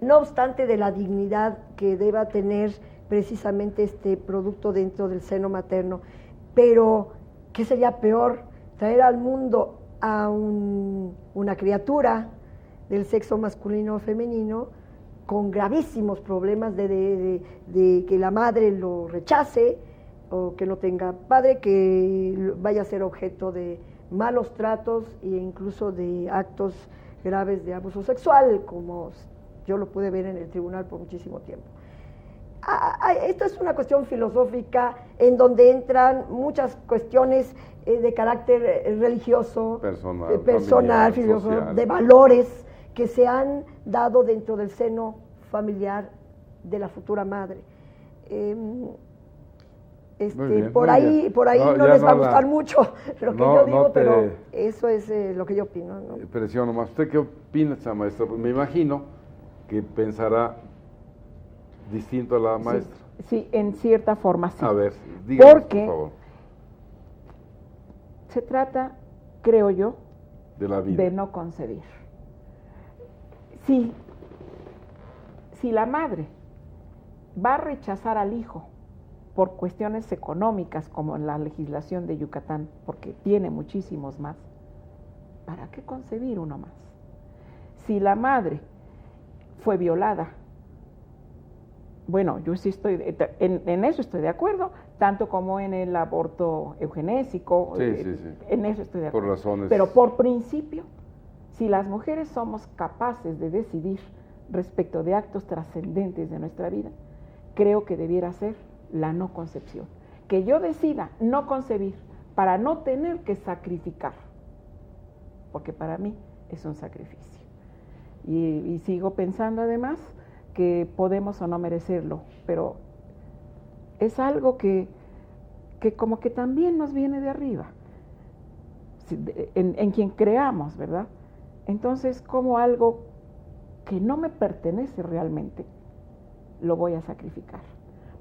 No obstante de la dignidad que deba tener precisamente este producto dentro del seno materno. Pero, ¿qué sería peor? Traer al mundo a una criatura del sexo masculino o femenino con gravísimos problemas de que la madre lo rechace, o que no tenga padre, que vaya a ser objeto de malos tratos e incluso de actos graves de abuso sexual, como yo lo pude ver en el tribunal por muchísimo tiempo. Esto es una cuestión filosófica en donde entran muchas cuestiones de carácter religioso, personal, filosófico, de valores que se han dado dentro del seno familiar de la futura madre. Por ahí no les va a gustar mucho lo que yo digo, pero eso es lo que yo opino, ¿no? Presión nomás. ¿Usted qué opina, maestra? Pues me imagino que pensará distinto a la maestra. Sí, en cierta forma sí. A ver, díganos, porque por favor. Se trata, creo yo, de la vida, de no concebir. Si la madre va a rechazar al hijo por cuestiones económicas, como en la legislación de Yucatán, porque tiene muchísimos más, ¿para qué concebir uno más? Si la madre fue violada, bueno, yo sí estoy, en eso estoy de acuerdo, tanto como en el aborto eugenésico, en eso estoy de acuerdo. Por razones. Pero por principio, si las mujeres somos capaces de decidir respecto de actos trascendentes de nuestra vida, creo que debiera ser la no concepción. Que yo decida no concebir para no tener que sacrificar, porque para mí es un sacrificio. Y sigo pensando además que podemos o no merecerlo, pero es algo que como que también nos viene de arriba, en quien creamos, ¿verdad? Entonces, como algo que no me pertenece realmente, lo voy a sacrificar.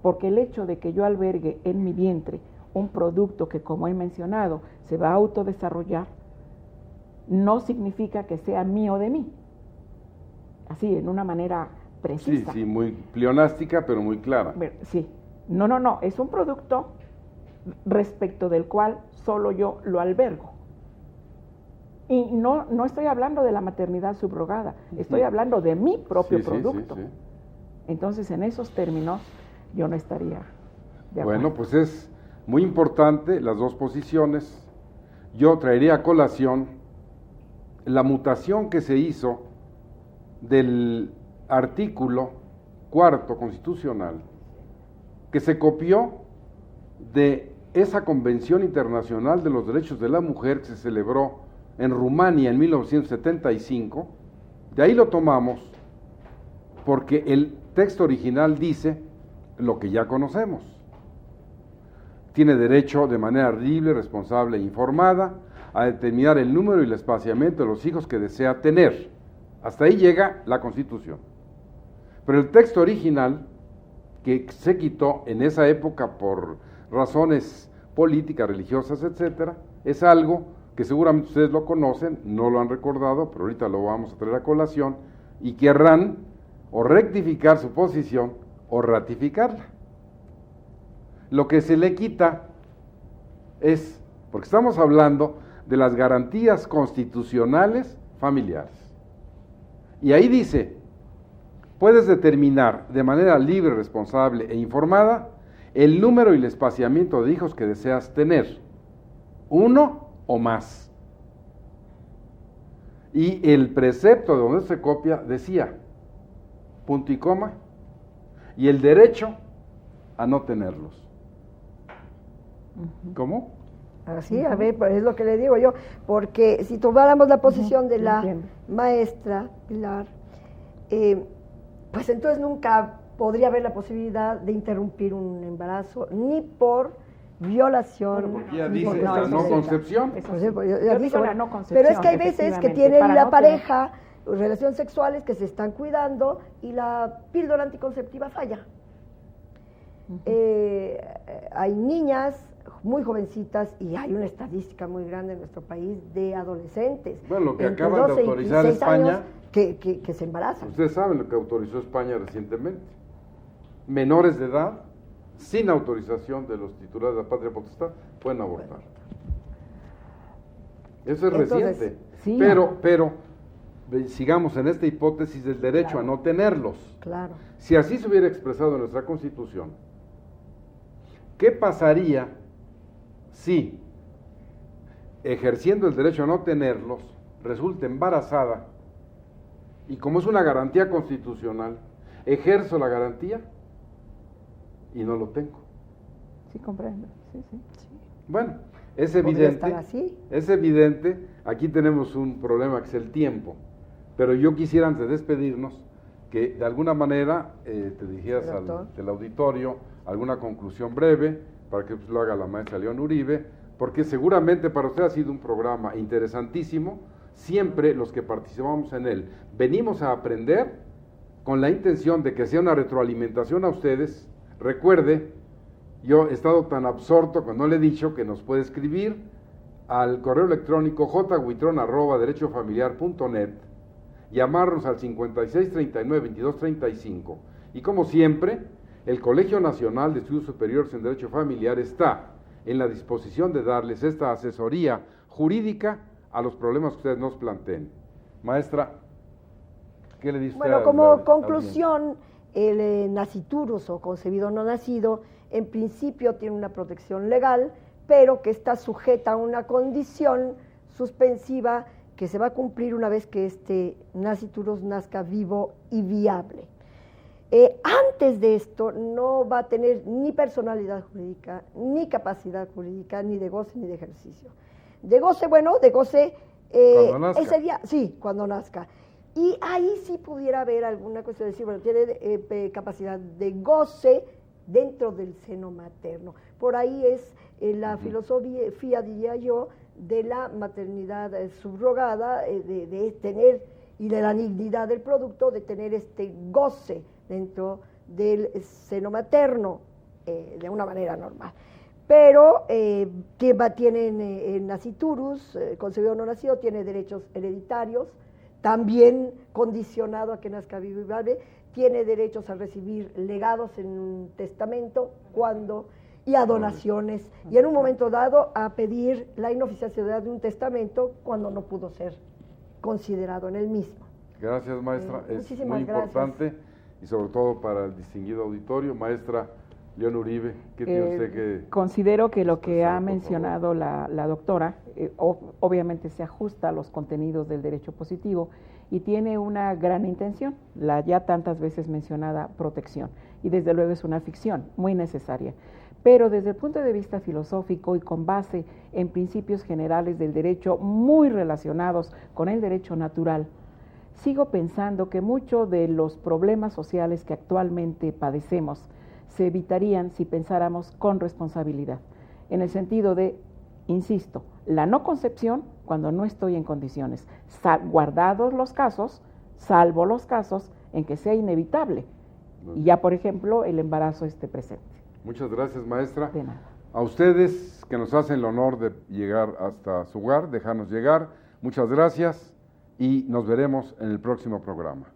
Porque el hecho de que yo albergue en mi vientre un producto que, como he mencionado, se va a autodesarrollar, no significa que sea mío de mí. Así, en una manera precisa. Sí, muy pleonástica, pero muy clara. Sí. No, es un producto respecto del cual solo yo lo albergo. Y no estoy hablando de la maternidad subrogada, estoy hablando de mi propio producto. Sí. Entonces, en esos términos, yo no estaría de acuerdo. Bueno, pues es muy importante las dos posiciones. Yo traería a colación la mutación que se hizo del artículo 4 constitucional, que se copió de esa Convención Internacional de los Derechos de la Mujer que se celebró en Rumania en 1975. De ahí lo tomamos porque el texto original dice lo que ya conocemos. Tiene derecho de manera libre, responsable e informada a determinar el número y el espaciamiento de los hijos que desea tener. Hasta ahí llega la Constitución. Pero el texto original, que se quitó en esa época por razones políticas, religiosas, etcétera, es algo que seguramente ustedes lo conocen, no lo han recordado, pero ahorita lo vamos a traer a colación, y querrán o rectificar su posición o ratificarla. Lo que se le quita es, porque estamos hablando de las garantías constitucionales familiares. Y ahí dice, puedes determinar de manera libre, responsable e informada el número y el espaciamiento de hijos que deseas tener, uno o más. Y el precepto de donde se copia decía, punto y coma, y el derecho a no tenerlos. ¿Cómo? Así, a ver, es lo que le digo yo, porque si tomáramos la posición de la maestra Pilar, pues entonces nunca podría haber la posibilidad de interrumpir un embarazo, ni por violación. Bueno, porque ya dice por la cuestión no sexual. concepción. Eso Pues, sí. pues, ya Yo dice, digo la bueno, no concepción, pero es que hay veces que efectivamente, tienen para la no tener- pareja relaciones sexuales que se están cuidando y la píldora anticonceptiva falla. Hay niñas muy jovencitas y hay una estadística muy grande en nuestro país de adolescentes. Bueno, lo que entre acaban de 12 y autorizar 16 España, años que se embarazan. Ustedes saben lo que autorizó España recientemente. Menores de edad, sin autorización de los titulares de la patria potestad, pueden abortar. Eso es Entonces, reciente. sí. Pero sigamos en esta hipótesis del derecho Claro. a no tenerlos. Claro. Si así se hubiera expresado en nuestra Constitución, ¿qué pasaría si, ejerciendo el derecho a no tenerlos, resulta embarazada y como es una garantía constitucional, ejerzo la garantía y no lo tengo? Sí, comprendo. Sí, sí. Bueno, es Podría evidente, estar así. es evidente, aquí tenemos un problema que es el tiempo, pero yo quisiera antes de despedirnos que de alguna manera te dijeras Doctor. del auditorio alguna conclusión breve para que pues, lo haga la maestra León Uribe, porque seguramente para usted ha sido un programa interesantísimo, siempre los que participamos en él venimos a aprender con la intención de que sea una retroalimentación a ustedes. Recuerde, yo he estado tan absorto cuando no le he dicho que nos puede escribir al correo electrónico jhuitron@derechofamiliar.net, llamarnos al 5639-2235 y como siempre, el Colegio Nacional de Estudios Superiores en Derecho Familiar está en la disposición de darles esta asesoría jurídica a los problemas que ustedes nos planteen. Maestra, ¿qué le dice? Bueno, como conclusión, el naciturus o concebido no nacido, en principio tiene una protección legal, pero que está sujeta a una condición suspensiva que se va a cumplir una vez que este naciturus nazca vivo y viable. Antes de esto no va a tener ni personalidad jurídica, ni capacidad jurídica, ni de goce ni de ejercicio. De goce, bueno, de goce Cuando nazca. ese día, sí, cuando nazca. Y ahí sí pudiera haber alguna cuestión de decir, bueno, tiene capacidad de goce dentro del seno materno. Por ahí es la filosofía, diría yo, de la maternidad subrogada, de tener, y de la dignidad del producto, de tener este goce dentro del seno materno, de una manera normal. Pero tienen el naciturus, concebido o no nacido, tiene derechos hereditarios, también condicionado a que nazca vivo y viable, tiene derechos a recibir legados en un testamento y a donaciones, y en un momento dado a pedir la inoficiosidad de un testamento cuando no pudo ser considerado en el mismo. Gracias, maestra, es Muchísimas muy gracias. importante y sobre todo para el distinguido auditorio. Maestra León Uribe, ¿qué tiene usted que...? Considero que lo que expresar, ha por mencionado la doctora obviamente se ajusta a los contenidos del derecho positivo y tiene una gran intención, la ya tantas veces mencionada protección, y desde luego es una ficción muy necesaria. Pero desde el punto de vista filosófico y con base en principios generales del derecho muy relacionados con el derecho natural, sigo pensando que muchos de los problemas sociales que actualmente padecemos se evitarían si pensáramos con responsabilidad, en el sentido de, insisto, la no concepción cuando no estoy en condiciones, guardados los casos, salvo los casos en que sea inevitable, y ya por ejemplo el embarazo esté presente. Muchas gracias, maestra. De nada. A ustedes que nos hacen el honor de llegar hasta su hogar, dejarnos llegar, muchas gracias y nos veremos en el próximo programa.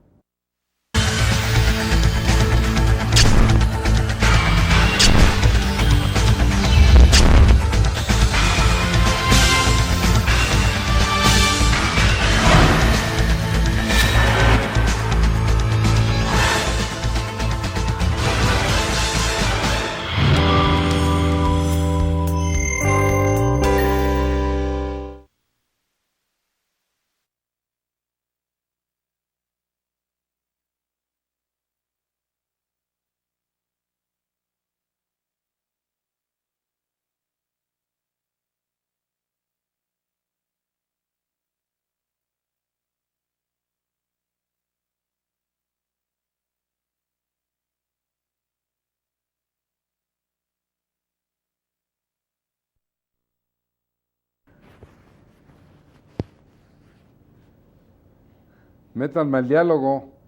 Métanme al diálogo.